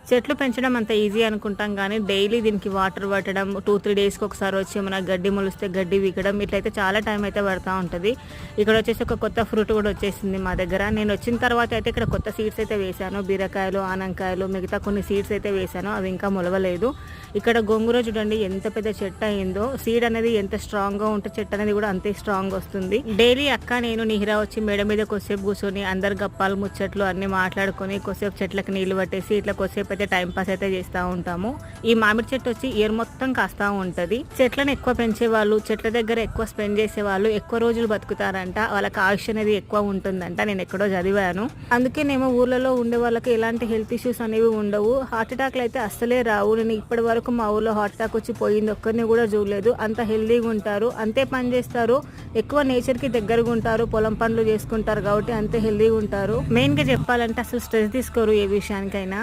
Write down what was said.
చెట్లు పెంచడం అంత ఈజీ అనుకుంటాం కానీ డైలీ దీనికి వాటర్ పట్టడం 2-3 డేస్కి ఒకసారి వచ్చి మన గడ్డి మొలిస్తే గడ్డి వీకడం ఇట్లయితే చాలా టైం అయితే పడుతూ ఉంటుంది. ఇక్కడ వచ్చేసి ఒక కొత్త ఫ్రూట్ కూడా వచ్చేసింది మా దగ్గర. నేను వచ్చిన తర్వాత అయితే ఇక్కడ కొత్త సీడ్స్ అయితే వేశాను. బీరకాయలు, ఆనంకాయలు, మిగతా కొన్ని సీడ్స్ అయితే వేశాను. అవి ఇంకా మొలవలేదు. ఇక్కడ గోంగూర చూడండి ఎంత పెద్ద చెట్టు అయిందో. సీడ్ అనేది ఎంత స్ట్రాంగ్గా ఉంటే చెట్టు అనేది కూడా అంతే స్ట్రాంగ్ వస్తుంది. డైలీ అక్క నేను నిహిరా వచ్చి మేడ మీద కొద్దిసేపు కూర్చొని అందరు గప్పాలు ముచ్చట్లు అన్ని మాట్లాడుకొని కొద్దిసేపు చెట్లకు నీళ్లు పట్టేసి ఇట్లా కొద్దిసేపు అయితే టైం పాస్ అయితే చేస్తూ ఉంటాము. ఈ మామిడి చెట్టు వచ్చి ఇయర్ మొత్తం కాస్తా ఉంటది. చెట్లను ఎక్కువ పెంచే వాళ్ళు, చెట్ల దగ్గర ఎక్కువ స్పెండ్ చేసే వాళ్ళు ఎక్కువ రోజులు బతుకుతారంట. వాళ్ళకి ఆయుష్ అనేది ఎక్కువ ఉంటుందంట. నేను ఎక్కడో చదివాను. అందుకేనేమో ఊర్లలో ఉండే వాళ్ళకి ఎలాంటి హెల్త్ ఇష్యూస్ అనేవి ఉండవు. హార్ట్ అటాక్లు అయితే అస్సలే రావు. నేను ఇప్పటి వరకు మా ఊర్లో హార్ట్ అటాక్ వచ్చి పోయింది ఒక్కరిని కూడా చూడలేదు. అంత హెల్దీగా ఉంటారు, అంతే పని చేస్తారు, ఎక్కువ నేచర్ కి దగ్గరగా ఉంటారు, పొలం పనులు చేసుకుంటారు కాబట్టి అంతే హెల్దీగా ఉంటారు. మెయిన్ గా చెప్పాలంటే అసలు స్ట్రెస్ తీసుకోరు ఏ విషయానికైనా.